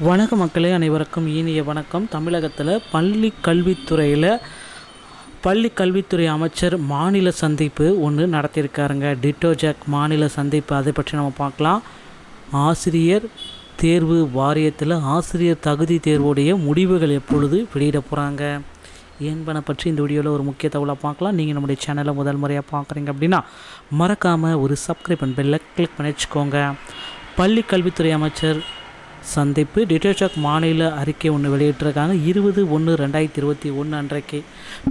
வணக்க மக்களே, அனைவருக்கும் இனிய வணக்கம். தமிழகத்தில் பள்ளி கல்வித்துறை அமைச்சர் மாநில சந்திப்பு ஒன்று நடத்தியிருக்காருங்க. டிட்டோ ஜாக் மாநில சந்திப்பு, அதை பற்றி நம்ம பார்க்கலாம். ஆசிரியர் தேர்வு வாரியத்தில் ஆசிரியர் தகுதி தேர்வுடைய முடிவுகள் எப்பொழுது வெளியிட போகிறாங்க என்பதை பற்றி இந்த வீடியோவில் ஒரு முக்கிய தகவலாக பார்க்கலாம். நீங்கள் நம்முடைய சேனலை முதல் முறையாக பார்க்குறீங்க அப்படின்னா மறக்காமல் ஒரு சப்ஸ்கிரைப் பண்ணி பெல்லை கிளிக் பண்ணி வச்சுக்கோங்க. பள்ளி கல்வித்துறை அமைச்சர் சந்திப்பு டிட்டோ ஜாக் மாநில அறிக்கை ஒன்று வெளியிட்டிருக்காங்க. 20/1/2021 அன்றைக்கு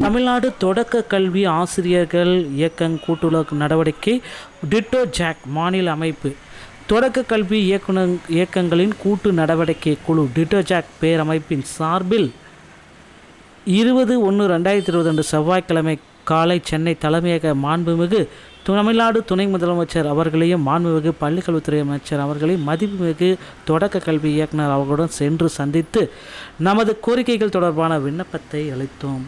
தமிழ்நாடு தொடக்க கல்வி ஆசிரியர்கள் இயக்கம் கூட்டுறவு நடவடிக்கை டிட்டோ ஜாக் மாநில அமைப்பு தொடக்க கல்வி இயக்கங்களின் கூட்டு நடவடிக்கை குழு டிட்டோ ஜாக் பேரமைப்பின் சார்பில் 20/1/2022 செவ்வாய்க்கிழமை காலை சென்னை தலைமையக மாண்புமிகு தமிழ்நாடு துணை முதலமைச்சர் அவர்களையும் மாண்புமிகு பள்ளிக்கல்வித்துறை அமைச்சர் அவர்களையும் மதிப்புமிகு தொடக்க கல்வி இயக்குனர் அவர்களுடன் சென்று சந்தித்து நமது கோரிக்கைகள் தொடர்பான விண்ணப்பத்தை அளித்தோம்.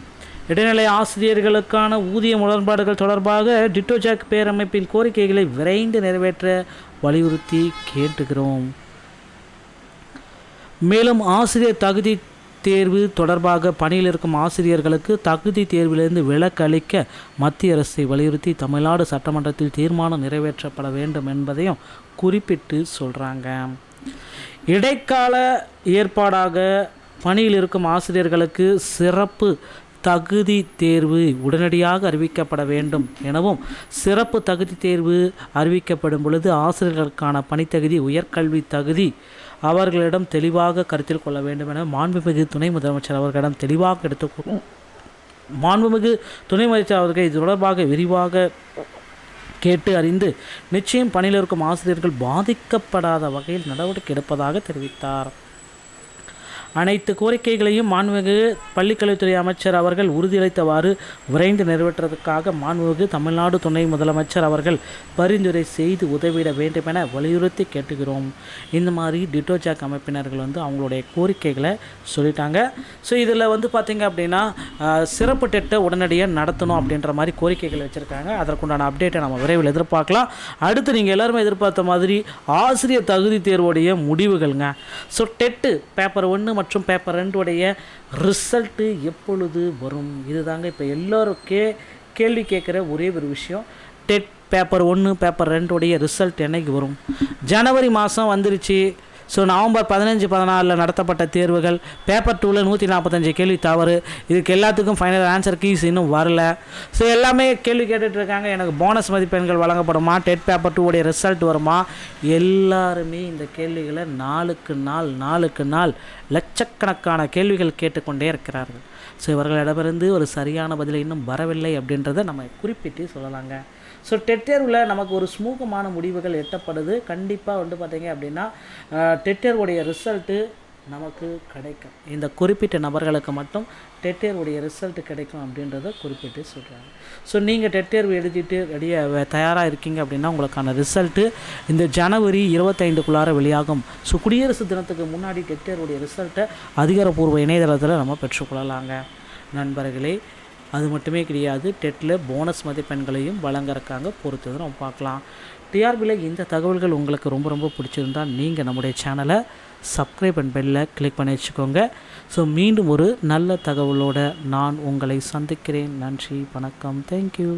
இடைநிலை ஆசிரியர்களுக்கான ஊதிய முரண்பாடுகள் தொடர்பாக டிட்டோ ஜாக் பேரமைப்பின் கோரிக்கைகளை விரைந்து நிறைவேற்ற வலியுறுத்தி கேட்டுகிறோம். மேலும் ஆசிரியர் தகுதி தேர்வு தொடர்பாக பணியில் இருக்கும் ஆசிரியர்களுக்கு தகுதி தேர்விலிருந்து விலக்கு அளிக்க மத்திய அரசை வலியுறுத்தி தமிழ்நாடு சட்டமன்றத்தில் தீர்மானம் நிறைவேற்றப்பட வேண்டும் என்பதையும் குறிப்பிட்டு சொல்கிறாங்க. இடைக்கால ஏற்பாடாக பணியில் இருக்கும் ஆசிரியர்களுக்கு சிறப்பு தகுதி தேர்வு உடனடியாக அறிவிக்கப்பட வேண்டும் எனவும், சிறப்பு தகுதி தேர்வு அறிவிக்கப்படும் பொழுது ஆசிரியர்களுக்கான பணித்தகுதி உயர்கல்வி தகுதி அவர்களிடம் தெளிவாக கருத்தில் கொள்ள வேண்டும் என மாண்புமிகு துணை முதலமைச்சர் அவர்களிடம் தெளிவாக மாண்புமிகு துணை முதலமைச்சர் அவர்கள் இது தொடர்பாக விரிவாக கேட்டு அறிந்து நிச்சயம் பணியில் இருக்கும் ஆசிரியர்கள் பாதிக்கப்படாத வகையில் நடவடிக்கை எடுப்பதாக தெரிவித்தார். அனைத்து கோரிக்கைகளையும் மாண்புமிகு பள்ளிக்கல்வித்துறை அமைச்சர் அவர்கள் உறுதியளித்தவாறு விரைந்து நிறைவேற்றுவதற்காக மாண்புமிகு தமிழ்நாடு துணை முதலமைச்சர் அவர்கள் பரிந்துரை செய்து உதவிட வேண்டும் என வலியுறுத்தி கேட்டுக்கிறோம். இந்த மாதிரி டிட்டோ ஜாக் அமைப்பினர்கள் அவங்களுடைய கோரிக்கைகளை சொல்லிட்டாங்க. ஸோ இதில் பார்த்திங்க அப்படின்னா சிறப்பு டெட்டை உடனடியாக நடத்தணும் அப்படின்ற மாதிரி கோரிக்கைகள் வச்சுருக்காங்க. அதற்குண்டான அப்டேட்டை நம்ம விரைவில் எதிர்பார்க்கலாம். அடுத்து நீங்கள் எல்லாருமே எதிர்பார்த்த மாதிரி ஆசிரியர் தகுதி தேர்வுடைய முடிவுகள்ங்க. ஸோ டெட்டு பேப்பர் 1 மற்றும் பேப்பர் 2 உடைய ரிசல்ட்டு எப்பொழுது வரும்? இதுதாங்க இப்போ எல்லோருக்கே கேள்வி கேட்குற ஒரே ஒரு விஷயம். டெட் பேப்பர் 1 பேப்பர் 2 உடைய ரிசல்ட் என்னைக்கு வரும்? ஜனவரி மாதம் வந்துருச்சு. ஸோ நவம்பர் 15-14 நடத்தப்பட்ட தேர்வுகள் பேப்பர் 2ல் 145 கேள்வி தவறு. இதுக்கு எல்லாத்துக்கும் ஃபைனல் ஆன்சர் கீஸ் இன்னும் வரல. ஸோ எல்லாமே கேள்வி கேட்டுட்ருக்காங்க, எனக்கு போனஸ் மதிப்பெண்கள் வழங்கப்படுமா, டெட் பேப்பர் 2 உடைய ரிசல்ட் வருமா? எல்லாருமே இந்த கேள்விகளை நாளுக்கு நாள் லட்சக்கணக்கான கேள்விகள் கேட்டுக்கொண்டே இருக்கிறார்கள். ஸோ இவர்களிடமிருந்து ஒரு சரியான பதிலை இன்னும் வரவில்லை அப்படின்றத நம்ம குறிப்பிட்டு சொல்லலாங்க. ஸோ டெட் தேர்வில் நமக்கு ஒரு சுமூகமான முடிவுகள் எட்டப்படுது. கண்டிப்பாக பார்த்திங்க அப்படின்னா டெட் தேர்வுடைய ரிசல்ட்டு நமக்கு கிடைக்கும். இந்த குறிப்பிட்ட நபர்களுக்கு மட்டும் டெட் தேர்வுடைய ரிசல்ட்டு கிடைக்கும் அப்படின்றத குறிப்பிட்டு சொல்கிறாங்க. ஸோ நீங்கள் டெட் தேர்வு எழுதிட்டு தயாராக இருக்கீங்க அப்படின்னா உங்களுக்கான ரிசல்ட்டு இந்த ஜனவரி 25க்குள்ளார வெளியாகும். ஸோ குடியரசு தினத்துக்கு முன்னாடி டெட் தேர்வுடைய ரிசல்ட்டை அதிகாரப்பூர்வ இணையதளத்தில் நம்ம பெற்றுக்கொள்ளலாங்க நண்பர்களே. அது மட்டுமே கிடையாது, டெட்டில் போனஸ் மதிப்பெண்களையும் வழங்க பொறுத்து நம்ம பார்க்கலாம். டிஆர்பியில் இந்த தகவல்கள் உங்களுக்கு ரொம்ப பிடிச்சிருந்தால் நீங்கள் நம்முடைய சேனலை சப்ஸ்கிரைப் அண்ட் பெல்லை கிளிக் பண்ணி வச்சுக்கோங்க. ஸோ மீண்டும் ஒரு நல்ல தகவலோடு நான் உங்களை சந்திக்கிறேன். நன்றி, வணக்கம், தேங்க்யூ.